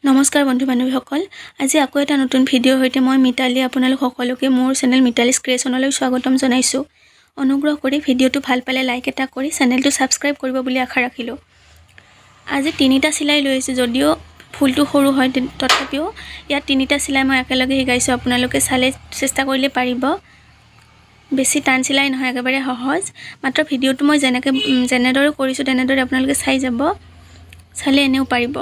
নমস্কাৰ বন্ধু বান্ধৱীসকল আজি আকৌ এটা নতুন ভিডিঅ'ৰ সৈতে মই মিতালী আপোনালোক সকলোকে মোৰ চেনেল মিতালীজ ক্ৰিয়েশ্যনলৈ স্বাগতম জনাইছোঁ। অনুগ্ৰহ কৰি ভিডিঅ'টো ভাল পালে লাইক এটা কৰি চেনেলটো ছাবস্ক্ৰাইব কৰিব বুলি আশা ৰাখিলোঁ। আজি তিনিটা চিলাই লৈ আহিছোঁ, যদিও ফুলটো সৰু হয় তথাপিও ইয়াত তিনিটা চিলাই মই একেলগে শিকাইছোঁ। আপোনালোকে চালে চেষ্টা কৰিলে পাৰিব। বেছি টান চিলাই নহয়, একেবাৰে সহজ। মাত্ৰ ভিডিঅ'টো মই যেনেদৰে কৰিছোঁ তেনেদৰে আপোনালোকে চাই যাব, চালে এনেও পাৰিব।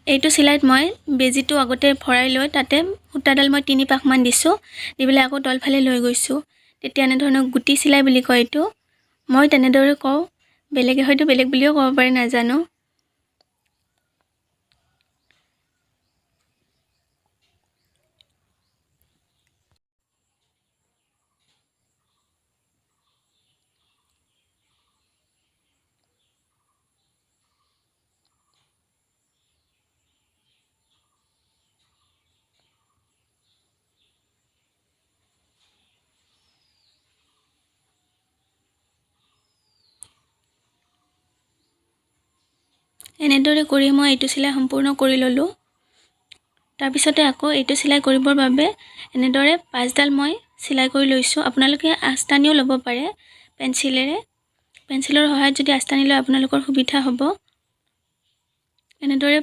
এইটো চিলাইত মই বেজিটো আগতে ভৰাই লৈ তাতে সূতাডাল মই 3 পাকমান দিছোঁ, দি পেলাই আকৌ তলফালে লৈ গৈছোঁ। তেতিয়া এনেধৰণৰ গুটি চিলাই বুলি কয় এইটো। মই তেনেদৰে কওঁ, বেলেগে হয়তো বেলেগ বুলিও ক'ব পাৰে, নাজানো। এনেদৰে কৰি মই এইটো চিলাই সম্পূৰ্ণ কৰি ল'লোঁ। তাৰপিছতে আকৌ এইটো চিলাই কৰিবৰ বাবে এনেদৰে 5ডাল মই চিলাই কৰি লৈছোঁ। আপোনালোকে আস্তানিও ল'ব পাৰে পেঞ্চিলৰ সহায়ত। যদি আস্তানি লয় আপোনালোকৰ সুবিধা হ'ব। এনেদৰে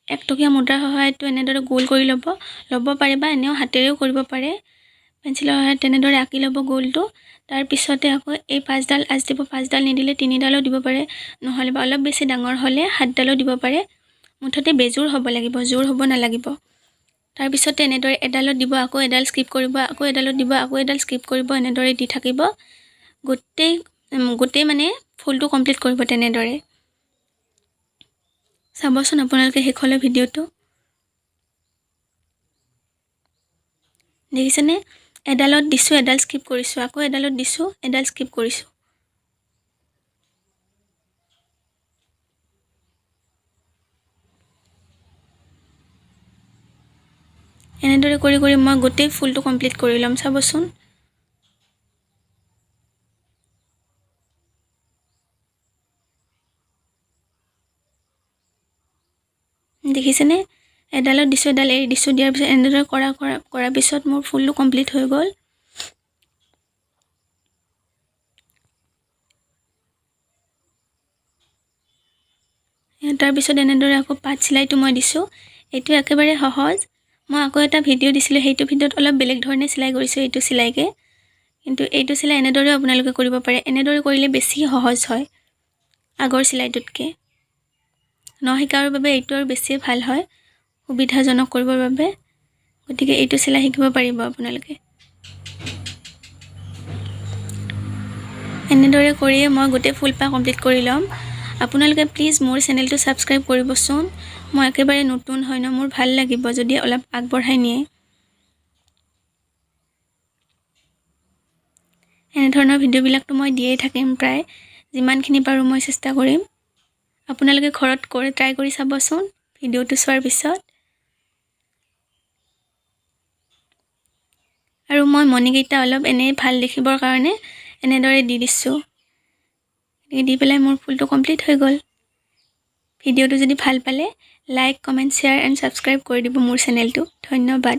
1 টকীয়া মুদ্ৰাৰ সহায়তো এনেদৰে গোল কৰি ল'ব পাৰে, বা এনেও হাতেৰেও কৰিব পাৰে। পেঞ্চিলৰ সহায়ত তেনেদৰে আঁকি ল'ব গোলটো। তাৰপিছতে আকৌ এই 5ডাল আঁচ দিব। 5ডাল নিদিলে 3ডালো দিব পাৰে, নহ'লে বা অলপ বেছি ডাঙৰ হ'লে 7ডালো দিব পাৰে। মুঠতে বেজোৰ হ'ব লাগিব, জোৰ হ'ব নালাগিব। তাৰপিছতে এনেদৰে এডালত দিব, আকৌ এডাল স্কিপ কৰিব, আকৌ এডালত দিব, আকৌ এডাল স্কিপ কৰিব। এনেদৰে দি থাকিব, গোটেই মানে ফুলটো কমপ্লিট কৰিব। তেনেদৰে চাবচোন আপোনালোকে শেষলৈ ভিডিঅ'টো। দেখিছেনে? এডালত দিছোঁ, এডাল স্কিপ কৰিছোঁ, আকৌ এডালত দিছোঁ, এডাল স্কিপ কৰিছোঁ। এনেদৰে কৰি মই গোটেই ফুলটো কমপ্লিট কৰি ল'ম। চাবচোন দেখিছেনে? এডালত দিছোঁ, এডাল এৰি দিছোঁ, দিয়াৰ পিছত এনেদৰে কৰাৰ পিছত মোৰ ফুলটো কমপ্লিট হৈ গ'ল। তাৰপিছত এনেদৰে আকৌ পাত চিলাইটো মই দিছোঁ। এইটো একেবাৰে সহজ। মই আকৌ এটা ভিডিঅ' দিছিলোঁ, সেইটো ভিডিঅ'ত অলপ বেলেগ ধৰণে চিলাই কৰিছোঁ এইটো চিলাইকে। কিন্তু এইটো চিলাই এনেদৰেও আপোনালোকে কৰিব পাৰে। এনেদৰে কৰিলে বেছি সহজ হয় আগৰ চিলাইটোতকৈ। নশিকাৰ বাবে এইটো আৰু বেছি ভাল হয়, সুবিধাজনক কৰিবৰ বাবে। গতিকে এইটো চিলাই শিকিব পাৰিব আপোনালোকে। এনেদৰে কৰিয়ে মই গোটেই ফুলপাহ কমপ্লিট কৰি ল'ম। আপোনালোকে প্লিজ মোৰ চেনেলটো ছাবস্ক্ৰাইব কৰিবচোন। মই একেবাৰে নতুন হয় ন, মোৰ ভাল লাগিব যদি অলপ আগবঢ়াই নিয়ে। এনেধৰণৰ ভিডিঅ'বিলাকতো মই দিয়েই থাকিম, প্ৰায় যিমানখিনি পাৰোঁ মই চেষ্টা কৰিম। আপোনালোকে ঘৰত ট্ৰাই কৰি চাবচোন ভিডিঅ'টো চোৱাৰ পিছত। আৰু মই মণিকেইটা অলপ এনেই ভাল দেখিবৰ কাৰণে এনেদৰে দি দিছোঁ। দি পেলাই মোৰ ফুলটো কমপ্লিট হৈ গ'ল। ভিডিঅ'টো যদি ভাল পালে like, comment, share and subscribe কৰি দিব মোৰ চেনেলটো। ধন্যবাদ।